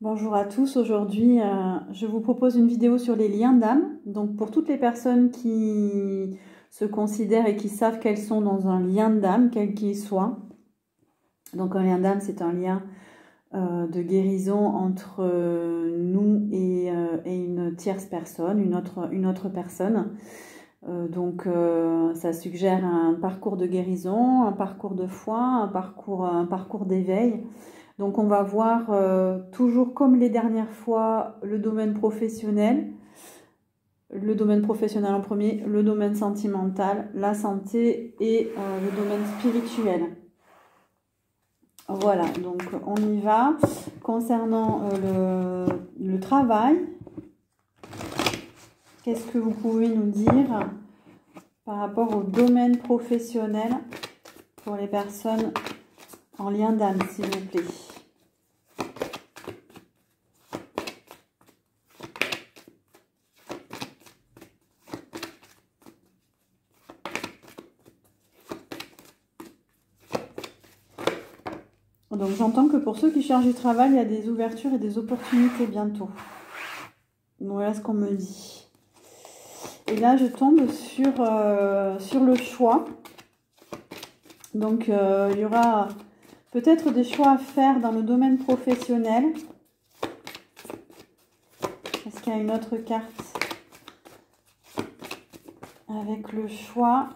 Bonjour à tous, aujourd'hui je vous propose une vidéo sur les liens d'âme. Donc pour toutes les personnes qui se considèrent et qui savent qu'elles sont dans un lien d'âme, quel qu'il soit. Donc un lien d'âme, c'est un lien de guérison entre nous et une tierce personne, une autre personne. Ça suggère un parcours de guérison, un parcours de foi, un parcours d'éveil. Donc on va voir toujours comme les dernières fois le domaine professionnel en premier, le domaine sentimental, la santé et le domaine spirituel. Voilà, donc on y va. Concernant le travail, qu'est-ce que vous pouvez nous dire par rapport au domaine professionnel pour les personnes en lien d'âme, s'il vous plaît? Donc j'entends que pour ceux qui cherchent du travail, il y a des ouvertures et des opportunités bientôt. Voilà ce qu'on me dit. Et là, je tombe sur le choix. Donc il y aura peut-être des choix à faire dans le domaine professionnel. Est-ce qu'il y a une autre carte avec le choix?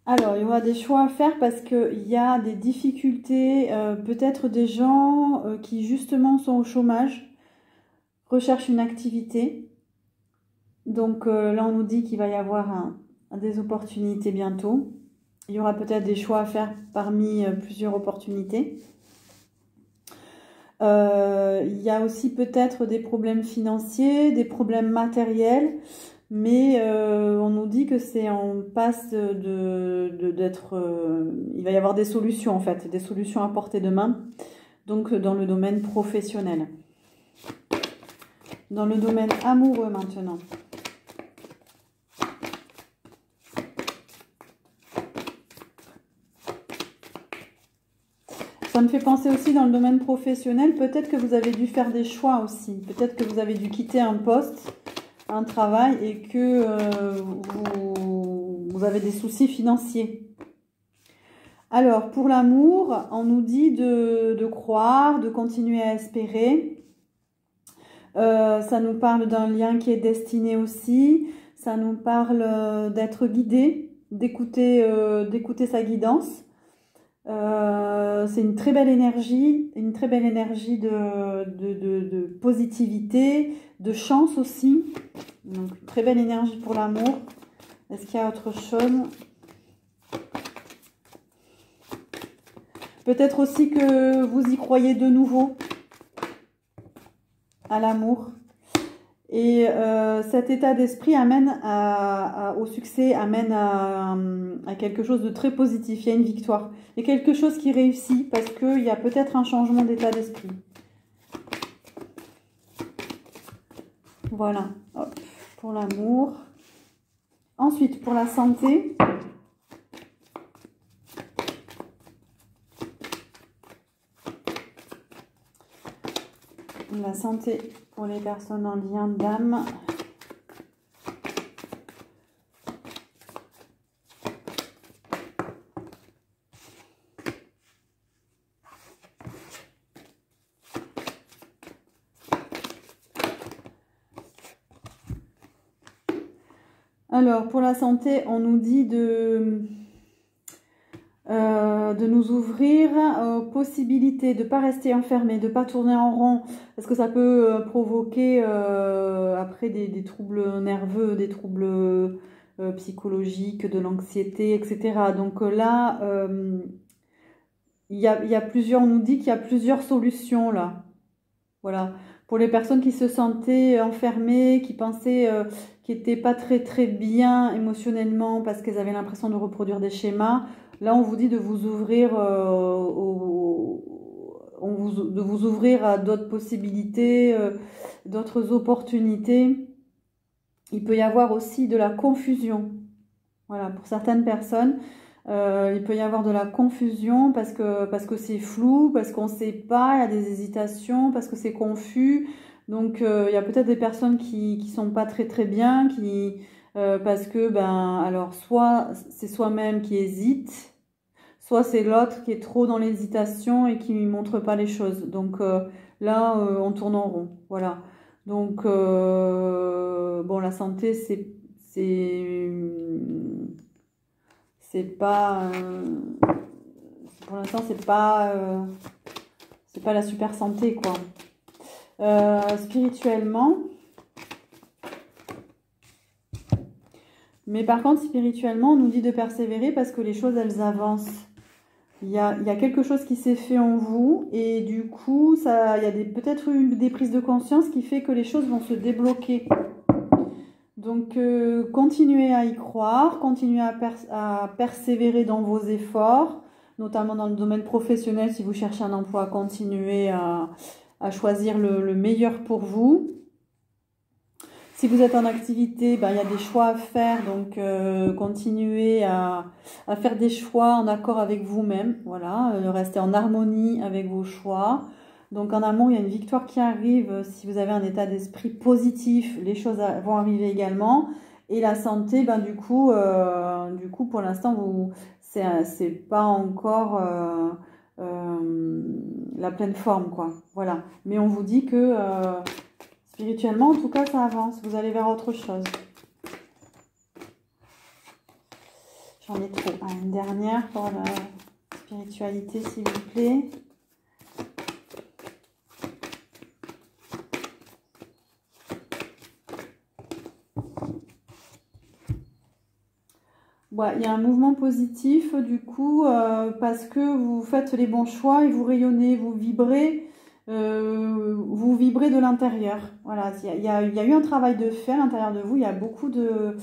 Alors, il y aura des choix à faire parce qu'il y a des difficultés, peut-être des gens qui justement sont au chômage, recherchent une activité. Donc là, on nous dit qu'il va y avoir des opportunités bientôt. Il y aura peut-être des choix à faire parmi plusieurs opportunités. Il y a aussi peut-être des problèmes financiers, des problèmes matériels. Mais on nous dit que c'est en passe d'être... il va y avoir des solutions en fait, des solutions à portée de main, donc dans le domaine professionnel. Dans le domaine amoureux maintenant. Ça me fait penser aussi dans le domaine professionnel, peut-être que vous avez dû faire des choix aussi, peut-être que vous avez dû quitter un poste, un travail et que vous avez des soucis financiers. Alors, pour l'amour, on nous dit de croire, de continuer à espérer. Ça nous parle d'un lien qui est destiné aussi. Ça nous parle d'être guidé, d'écouter sa guidance. C'est une très belle énergie de positivité, de chance aussi. Donc, très belle énergie pour l'amour. Est-ce qu'il y a autre chose? Peut-être aussi que vous y croyez de nouveau à l'amour. Et cet état d'esprit amène au succès, amène à quelque chose de très positif. Il y a une victoire. Il y a quelque chose qui réussit parce qu'il y a peut-être un changement d'état d'esprit. Voilà, hop, pour l'amour. Ensuite, pour la santé. La santé pour les personnes en lien d'âme. Alors, pour la santé, on nous dit de nous ouvrir aux possibilités, de ne pas rester enfermé, de ne pas tourner en rond, parce que ça peut provoquer après des troubles nerveux, des troubles psychologiques, de l'anxiété, etc. Donc là, il y a plusieurs, on nous dit qu'il y a plusieurs solutions là. Voilà. Pour les personnes qui se sentaient enfermées, qui pensaient qu'ils n'étaient pas très bien émotionnellement parce qu'elles avaient l'impression de reproduire des schémas, là on vous dit de vous ouvrir, de vous ouvrir à d'autres possibilités, d'autres opportunités. Il peut y avoir aussi de la confusion. Voilà, pour certaines personnes, Il peut y avoir de la confusion parce que c'est flou, parce qu'on ne sait pas, il y a des hésitations, parce que c'est confus. Donc il y a peut-être des personnes qui sont pas très très bien, parce que ben alors soit c'est soi-même qui hésite, soit c'est l'autre qui est trop dans l'hésitation et qui ne montre pas les choses. Donc là on tourne en rond. Voilà. Donc bon, la santé c'est pas pour l'instant c'est pas la super santé quoi. Spirituellement, mais par contre spirituellement on nous dit de persévérer parce que les choses elles avancent. Il y a quelque chose qui s'est fait en vous et du coup ça, il y a peut-être eu des prises de conscience qui fait que les choses vont se débloquer. Donc continuez à y croire, continuez à persévérer dans vos efforts, notamment dans le domaine professionnel si vous cherchez un emploi, continuez à choisir le meilleur pour vous. Si vous êtes en activité, ben, il y a des choix à faire, donc continuez à faire des choix en accord avec vous-même, voilà, restez en harmonie avec vos choix. Donc en amour, il y a une victoire qui arrive. Si vous avez un état d'esprit positif, les choses vont arriver également. Et la santé, ben du coup pour l'instant, c'est pas encore la pleine forme, quoi. Voilà. Mais on vous dit que spirituellement, en tout cas, ça avance. Vous allez vers autre chose. J'en ai trop. Ah, une dernière pour la spiritualité, s'il vous plaît. Ouais, il y a un mouvement positif, du coup, parce que vous faites les bons choix et vous rayonnez, vous vibrez de l'intérieur. Voilà, il y a eu un travail de fait à l'intérieur de vous. Il y a beaucoup de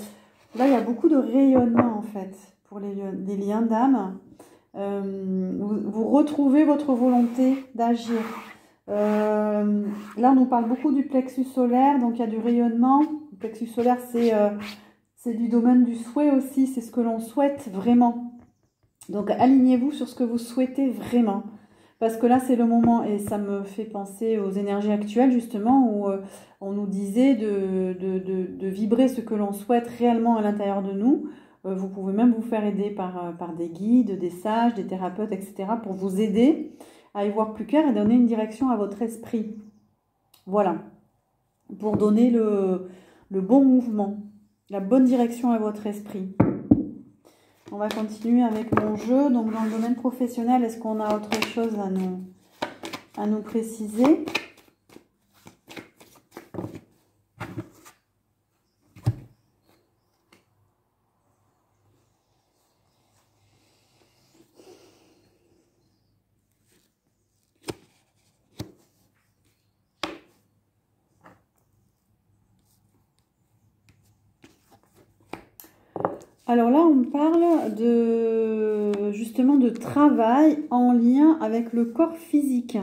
rayonnement en fait pour les liens d'âme. Vous retrouvez votre volonté d'agir. Là, on nous parle beaucoup du plexus solaire, donc il y a du rayonnement. Le plexus solaire, c'est du domaine du souhait aussi, c'est ce que l'on souhaite vraiment. Donc alignez-vous sur ce que vous souhaitez vraiment. Parce que là, c'est le moment, et ça me fait penser aux énergies actuelles, justement, où on nous disait de vibrer ce que l'on souhaite réellement à l'intérieur de nous. Vous pouvez même vous faire aider par des guides, des sages, des thérapeutes, etc., pour vous aider à y voir plus clair et donner une direction à votre esprit. Voilà. Pour donner le bon mouvement, la bonne direction à votre esprit. On va continuer avec mon jeu. Donc dans le domaine professionnel, est-ce qu'on a autre chose à nous préciser ? Alors là, on parle justement de travail en lien avec le corps physique.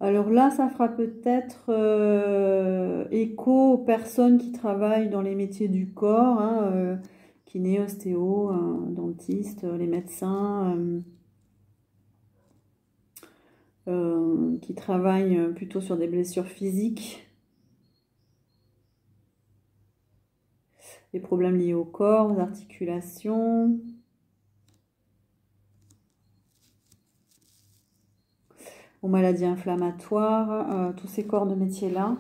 Alors là, ça fera peut-être écho aux personnes qui travaillent dans les métiers du corps, hein, kiné, ostéo, dentiste, les médecins, qui travaillent plutôt sur des blessures physiques. Les problèmes liés au corps, aux articulations. Aux maladies inflammatoires, tous ces corps de métier-là.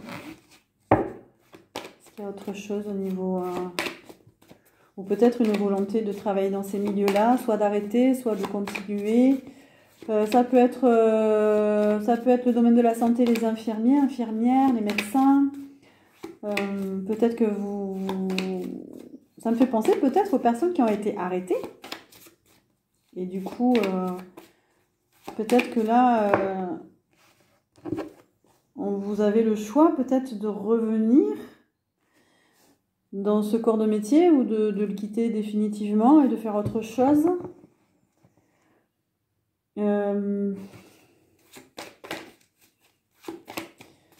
Est-ce qu'il y a autre chose au niveau... ou peut-être une volonté de travailler dans ces milieux-là, soit d'arrêter, soit de continuer. Ça peut être le domaine de la santé, les infirmiers, infirmières, les médecins. Peut-être que ça me fait penser peut-être aux personnes qui ont été arrêtées. Et du coup, peut-être que là, vous avez le choix peut-être de revenir dans ce corps de métier ou de le quitter définitivement et de faire autre chose.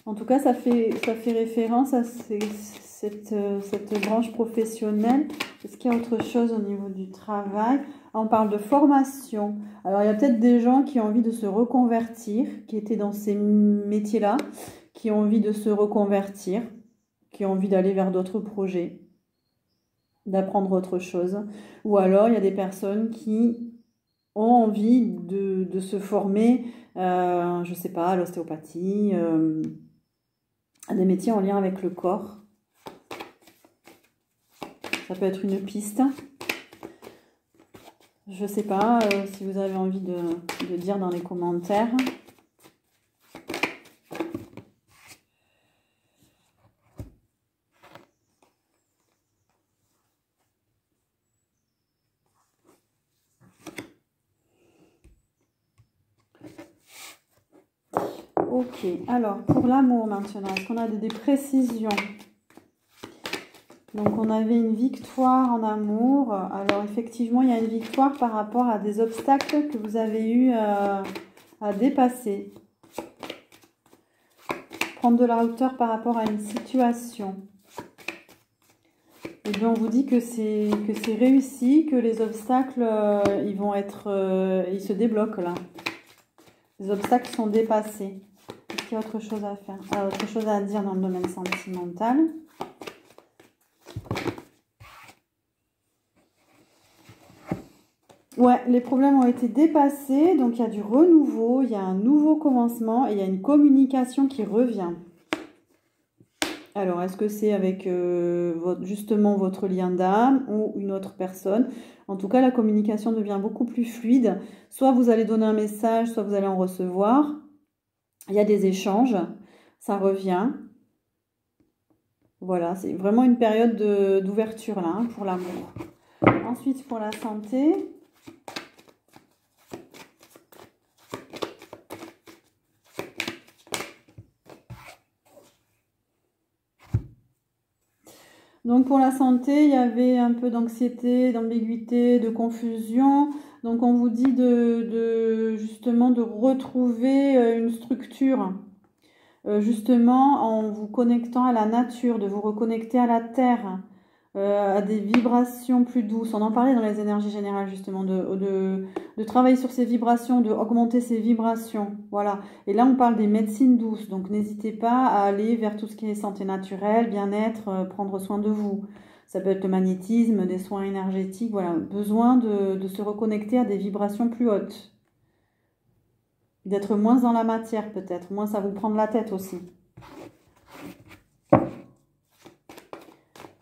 En tout cas, ça fait référence à cette branche professionnelle Est-ce qu'il y a autre chose au niveau du travail? On parle de formation. Alors, il y a peut-être des gens qui ont envie de se reconvertir, qui étaient dans ces métiers-là, qui ont envie de se reconvertir, qui ont envie d'aller vers d'autres projets, d'apprendre autre chose. Ou alors, il y a des personnes qui ont envie de se former, je ne sais pas, à l'ostéopathie, à des métiers en lien avec le corps. Ça peut être une piste. Je ne sais pas si vous avez envie de dire dans les commentaires. Ok, alors pour l'amour maintenant, est-ce qu'on a des précisions? Donc on avait une victoire en amour. Alors effectivement, il y a une victoire par rapport à des obstacles que vous avez eu à dépasser. Prendre de la hauteur par rapport à une situation. Et bien on vous dit que c'est réussi, que les obstacles, ils vont être, ils se débloquent là. Les obstacles sont dépassés. Est-ce qu'il y a autre chose à faire? Autre chose à dire dans le domaine sentimental? Ouais, les problèmes ont été dépassés, donc il y a du renouveau, il y a un nouveau commencement et il y a une communication qui revient. Alors, est-ce que c'est avec justement votre lien d'âme ou une autre personne? En tout cas, la communication devient beaucoup plus fluide. Soit vous allez donner un message, soit vous allez en recevoir. Il y a des échanges, ça revient. Voilà, c'est vraiment une période d'ouverture là, hein, pour l'amour. Ensuite, pour la santé. Donc pour la santé, il y avait un peu d'anxiété, d'ambiguïté, de confusion. Donc on vous dit justement de retrouver une structure, justement en vous connectant à la nature, de vous reconnecter à la terre, à des vibrations plus douces. On en parlait dans les énergies générales justement, de travailler sur ces vibrations, de augmenter ces vibrations. Voilà. Et là, on parle des médecines douces. Donc, n'hésitez pas à aller vers tout ce qui est santé naturelle, bien-être, prendre soin de vous. Ça peut être le magnétisme, des soins énergétiques. Voilà. Besoin de se reconnecter à des vibrations plus hautes. D'être moins dans la matière peut-être. Moins ça vous prend de la tête aussi.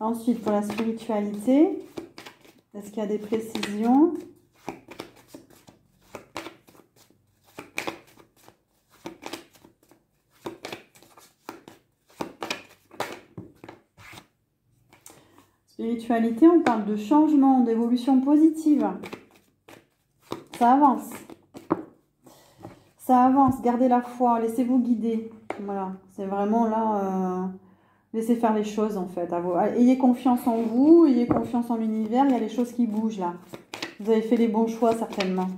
Ensuite, pour la spiritualité, est-ce qu'il y a des précisions? Spiritualité, on parle de changement, d'évolution positive. Ça avance. Ça avance, gardez la foi, laissez-vous guider. Voilà, c'est vraiment là... laissez faire les choses en fait. Ayez confiance en vous, ayez confiance en l'univers. Il y a des choses qui bougent là. Vous avez fait les bons choix certainement.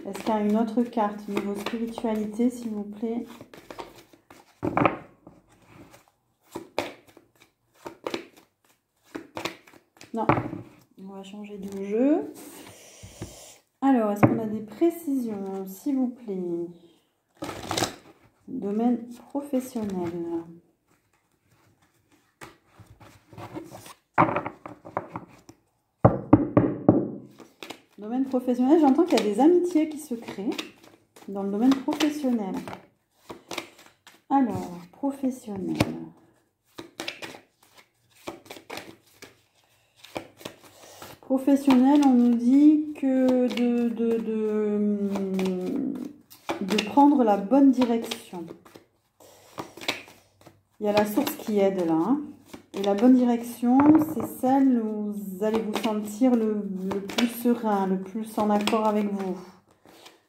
Est-ce qu'il y a une autre carte niveau spiritualité s'il vous plaît? Non. On va changer de jeu. Alors, est-ce qu'on a des précisions s'il vous plaît? Domaine professionnel. Domaine professionnel, j'entends qu'il y a des amitiés qui se créent dans le domaine professionnel. Alors, professionnel. Professionnel, on nous dit que de prendre la bonne direction. Il y a la source qui aide là. Hein. Et la bonne direction, c'est celle où vous allez vous sentir le plus serein, le plus en accord avec vous,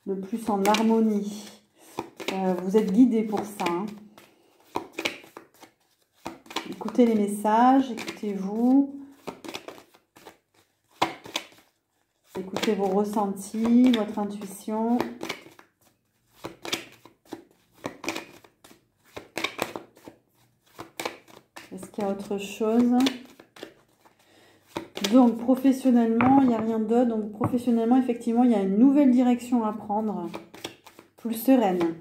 le plus en harmonie. Vous êtes guidé pour ça. Hein. Écoutez les messages, écoutez-vous. Écoutez vos ressentis, votre intuition. Est-ce qu'il y a autre chose? Donc, professionnellement, il n'y a rien d'autre. Donc, professionnellement, effectivement, il y a une nouvelle direction à prendre. Plus sereine.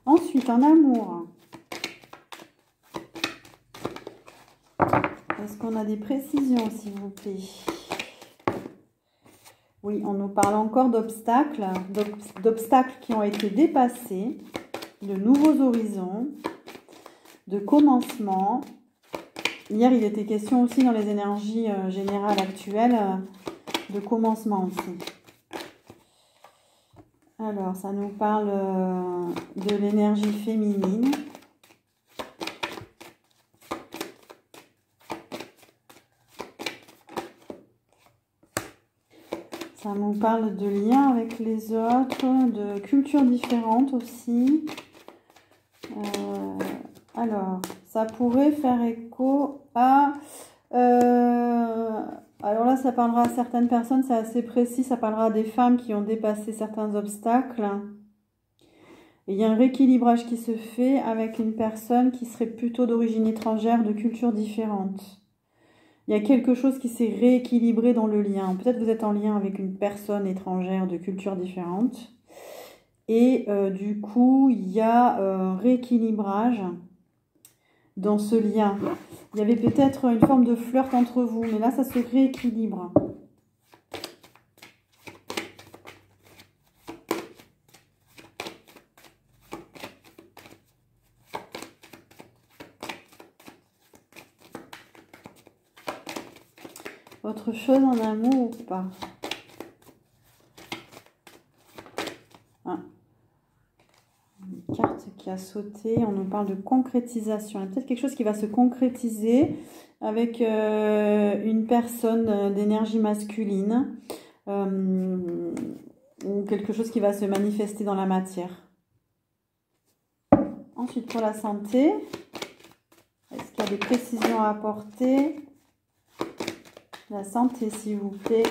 Ensuite, en amour. Est-ce qu'on a des précisions, s'il vous plaît? Oui, on nous parle encore d'obstacles qui ont été dépassés, de nouveaux horizons, de commencements. Hier, il était question aussi dans les énergies générales actuelles de commencement aussi. Alors, ça nous parle de l'énergie féminine. Ça nous parle de liens avec les autres, de cultures différentes aussi. Alors, ça pourrait faire écho à... alors là, ça parlera à certaines personnes, c'est assez précis, ça parlera des femmes qui ont dépassé certains obstacles. Et il y a un rééquilibrage qui se fait avec une personne qui serait plutôt d'origine étrangère, de culture différente. Il y a quelque chose qui s'est rééquilibré dans le lien. Peut-être vous êtes en lien avec une personne étrangère de culture différente. Et du coup, il y a un rééquilibrage dans ce lien. Il y avait peut-être une forme de flirt entre vous, mais là, ça se rééquilibre. Autre chose en amour ou pas? Ah. Une carte qui a sauté, on nous parle de concrétisation. Il y a peut-être quelque chose qui va se concrétiser avec une personne d'énergie masculine ou quelque chose qui va se manifester dans la matière. Ensuite, pour la santé, est-ce qu'il y a des précisions à apporter? La santé, s'il vous plaît.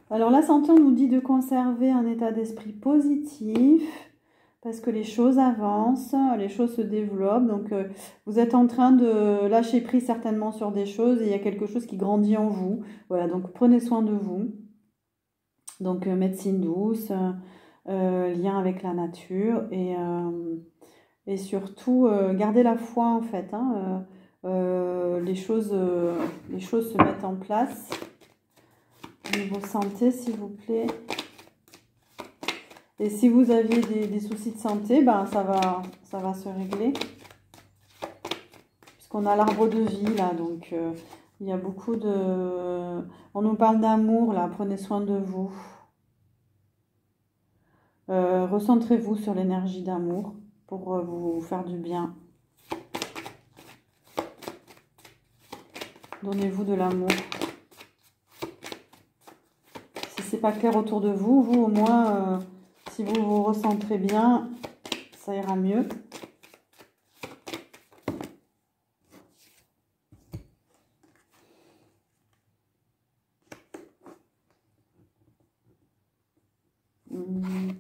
Alors la santé, on nous dit de conserver un état d'esprit positif parce que les choses avancent, les choses se développent. Donc vous êtes en train de lâcher prise certainement sur des choses et il y a quelque chose qui grandit en vous. Voilà, donc prenez soin de vous. Donc médecine douce, lien avec la nature et surtout gardez la foi en fait. Hein, les choses se mettent en place. Niveau santé, s'il vous plaît. Et si vous aviez des soucis de santé, ben ça va se régler. Puisqu'on a l'arbre de vie là, donc il y a beaucoup de... On nous parle d'amour là, prenez soin de vous. Recentrez-vous sur l'énergie d'amour pour vous faire du bien. Donnez-vous de l'amour. Si c'est pas clair autour de vous, vous au moins... si vous vous recentrez bien, ça ira mieux.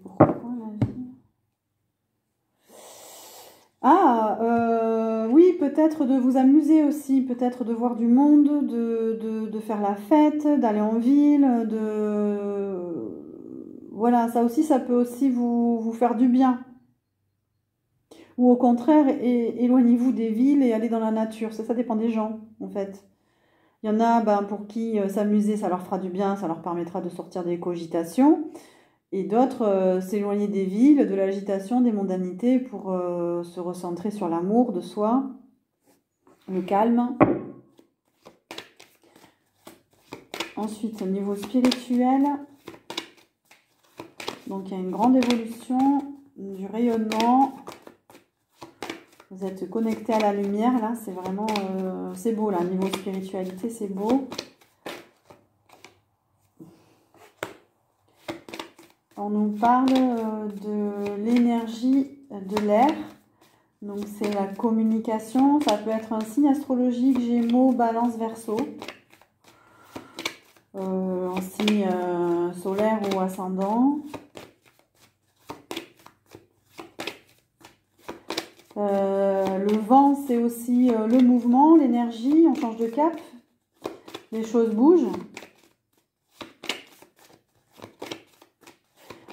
Pourquoi la vie? Ah, oui, peut-être de vous amuser aussi, peut-être de voir du monde, de faire la fête, d'aller en ville, Voilà, ça aussi, ça peut aussi vous faire du bien. Ou au contraire, éloignez-vous des villes et allez dans la nature. Ça dépend des gens, en fait. Il y en a pour qui s'amuser, ça leur fera du bien, ça leur permettra de sortir des cogitations. Et d'autres, s'éloigner des villes, de l'agitation, des mondanités pour se recentrer sur l'amour de soi, le calme. Ensuite, au niveau spirituel, donc il y a une grande évolution du rayonnement. Vous êtes connecté à la lumière, là, c'est vraiment... c'est beau, là, niveau spiritualité, c'est beau. On nous parle de l'énergie de l'air. Donc, c'est la communication. Ça peut être un signe astrologique, Gémeaux, Balance, Verseau. en signe solaire ou ascendant. Le vent, c'est aussi le mouvement, l'énergie, on change de cap, les choses bougent.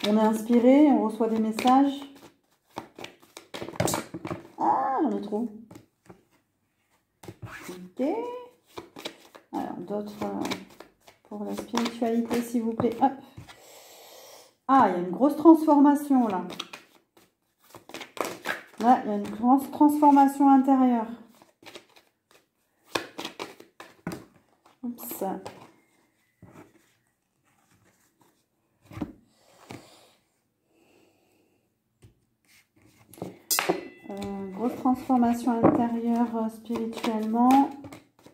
On est inspiré, on reçoit des messages. Ah, j'en ai trop. Ok. Alors, d'autres pour la spiritualité, s'il vous plaît. Hop. Ah, il y a une grosse transformation là. Là, il y a une grosse transformation intérieure. Oups. Grosse transformation intérieure spirituellement.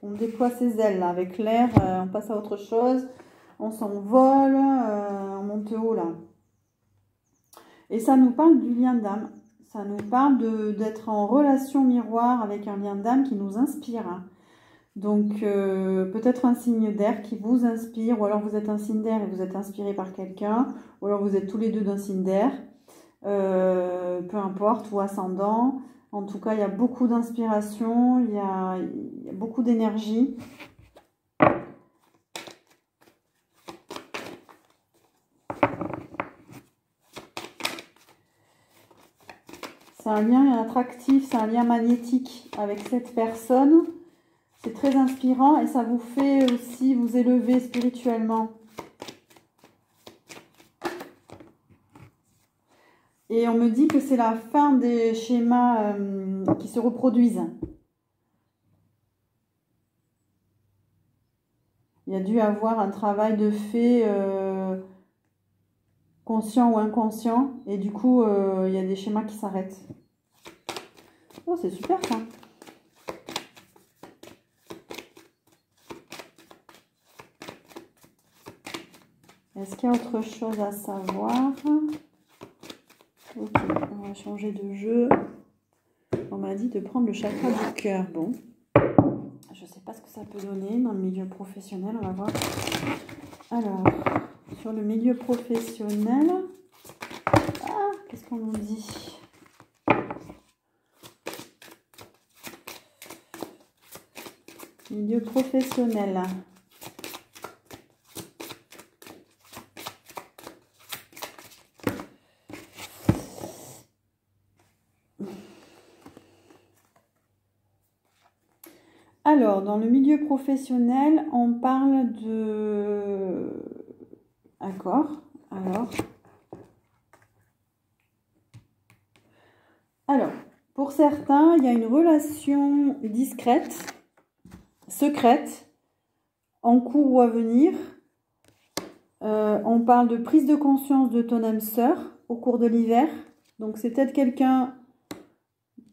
On déploie ses ailes là, avec l'air, on passe à autre chose. On s'envole, on monte haut là. Et ça nous parle du lien d'âme. Ça nous parle d'être en relation miroir avec un lien d'âme qui nous inspire. Donc peut-être un signe d'air qui vous inspire, ou alors vous êtes un signe d'air et vous êtes inspiré par quelqu'un, ou alors vous êtes tous les deux d'un signe d'air. Peu importe, ou ascendant. En tout cas, il y a beaucoup d'inspiration, il y a beaucoup d'énergie. C'est un lien attractif, c'est un lien magnétique avec cette personne. C'est très inspirant et ça vous fait aussi vous élever spirituellement. Et on me dit que c'est la fin des schémas qui se reproduisent. Il y a dû avoir un travail de fait conscient ou inconscient. Et du coup, il y a des schémas qui s'arrêtent. Oh, c'est super ça. Est-ce qu'il y a autre chose à savoir? Ok, on va changer de jeu. On m'a dit de prendre le chakra du cœur. Bon, je ne sais pas ce que ça peut donner dans le milieu professionnel, on va voir. Alors, sur le milieu professionnel, ah, qu'est-ce qu'on nous dit? Milieu professionnel. Alors, dans le milieu professionnel, on parle de... D'accord. Alors, pour certains, il y a une relation discrète, secrète, en cours ou à venir. On parle de prise de conscience de ton âme sœur au cours de l'hiver. Donc, c'est peut-être quelqu'un...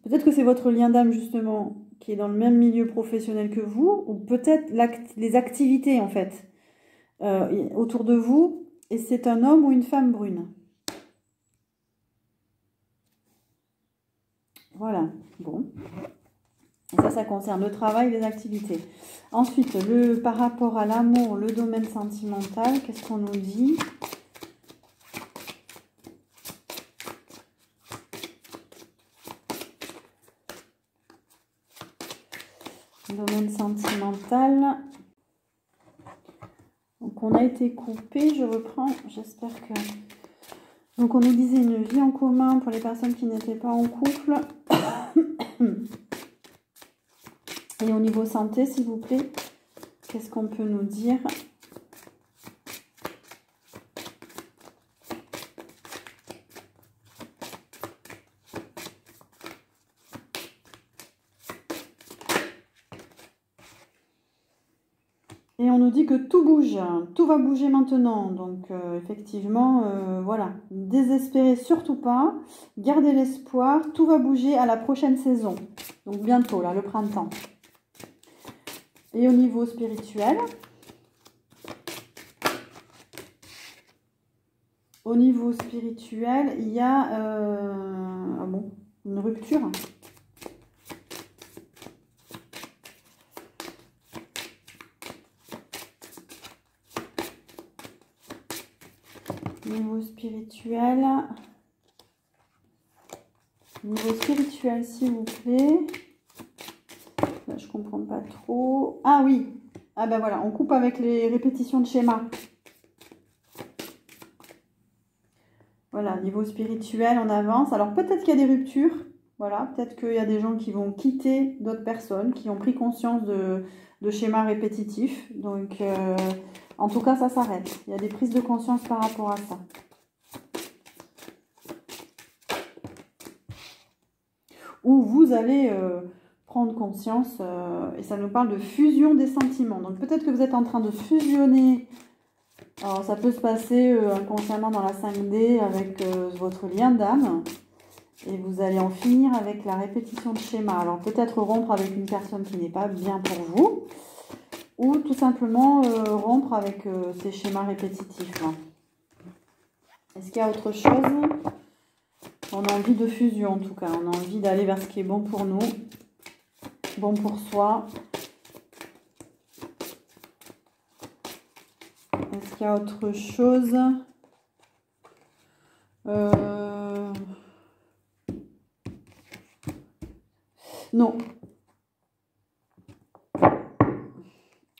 Peut-être que c'est votre lien d'âme, justement, qui est dans le même milieu professionnel que vous, ou peut-être les activités, en fait, autour de vous, et c'est un homme ou une femme brune. Voilà, bon. Et ça concerne le travail, les activités. Ensuite, par rapport à l'amour, le domaine sentimental, qu'est-ce qu'on nous dit ? Domaine sentimental. Donc on a été coupé, je reprends, j'espère que... Donc on nous disait une vie en commun pour les personnes qui n'étaient pas en couple. Et au niveau santé, s'il vous plaît, qu'est-ce qu'on peut nous dire ? Et on nous dit que tout bouge, tout va bouger maintenant. Donc effectivement, voilà, désespérez surtout pas, gardez l'espoir, tout va bouger à la prochaine saison. Donc bientôt, là, le printemps. Et au niveau spirituel, il y a une rupture. Niveau spirituel. Niveau spirituel, s'il vous plaît. Là, je comprends pas trop. Ah oui. Ah ben voilà, on coupe avec les répétitions de schéma. Voilà, niveau spirituel, on avance. Alors peut-être qu'il y a des ruptures. Voilà, peut-être qu'il y a des gens qui vont quitter d'autres personnes, qui ont pris conscience de schémas répétitifs. Donc, en tout cas, ça s'arrête. Il y a des prises de conscience par rapport à ça. Où vous allez prendre conscience, et ça nous parle de fusion des sentiments. Donc peut-être que vous êtes en train de fusionner. Alors ça peut se passer inconsciemment dans la 5D avec votre lien d'âme. Et vous allez en finir avec la répétition de schéma. Alors peut-être rompre avec une personne qui n'est pas bien pour vous. Ou tout simplement rompre avec ces schémas répétitifs. Est-ce qu'il y a autre chose ? On a envie de fusion en tout cas. On a envie d'aller vers ce qui est bon pour nous. Bon pour soi. Est-ce qu'il y a autre chose ? Non.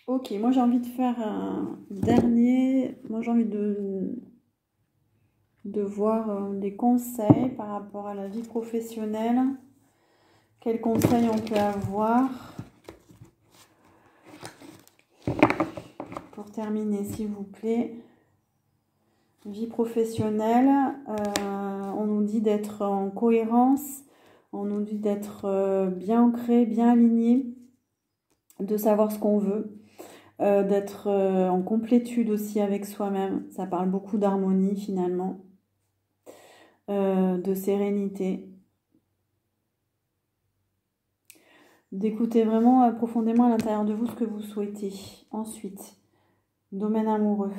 Ok, moi j'ai envie de faire un dernier. Moi j'ai envie de voir des conseils par rapport à la vie professionnelle. Quels conseils on peut avoir? Pour terminer, s'il vous plaît. Vie professionnelle, on nous dit d'être en cohérence, on nous dit d'être bien ancré, bien aligné, de savoir ce qu'on veut, d'être en complétude aussi avec soi-même. Ça parle beaucoup d'harmonie finalement, de sérénité. D'écouter vraiment profondément à l'intérieur de vous ce que vous souhaitez. Ensuite, domaine amoureux.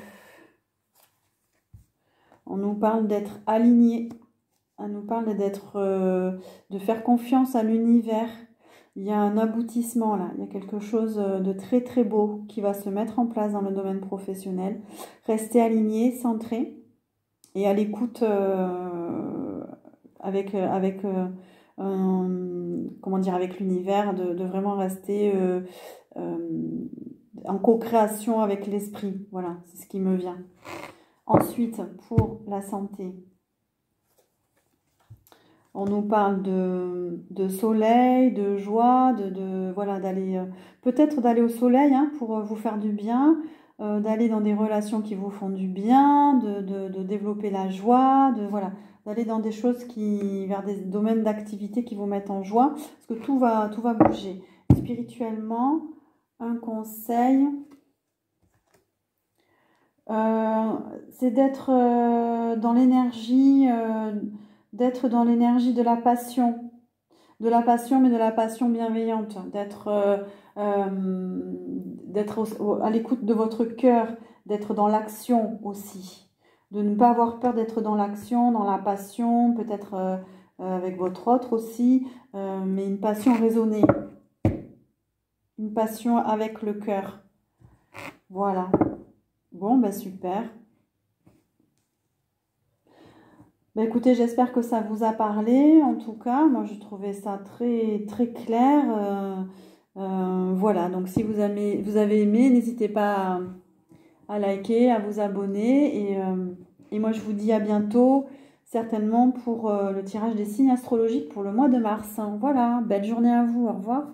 On nous parle d'être aligné. On nous parle de faire confiance à l'univers. Il y a un aboutissement là. Il y a quelque chose de très très beau qui va se mettre en place dans le domaine professionnel. Restez aligné, centré et à l'écoute avec l'univers, de vraiment rester en co-création avec l'esprit. Voilà, c'est ce qui me vient. Ensuite, pour la santé, on nous parle de soleil, de joie, voilà, d'aller peut-être d'aller au soleil pour vous faire du bien, d'aller dans des relations qui vous font du bien, de développer la joie, voilà, d'aller dans des choses vers des domaines d'activité qui vous mettent en joie, parce que tout va bouger. Spirituellement, un conseil, c'est d'être dans l'énergie, de la passion, mais de la passion bienveillante, d'être à l'écoute de votre cœur, d'être dans l'action aussi, de ne pas avoir peur d'être dans l'action, dans la passion, peut-être avec votre autre aussi, mais une passion raisonnée, une passion avec le cœur. Voilà. Bon, ben super. Ben écoutez, j'espère que ça vous a parlé. En tout cas, moi, je trouvais ça très, très clair. Voilà, donc si vous avez aimé, n'hésitez pas à liker, à vous abonner. Et moi, je vous dis à bientôt, certainement pour le tirage des signes astrologiques pour le mois de mars. Voilà, belle journée à vous. Au revoir.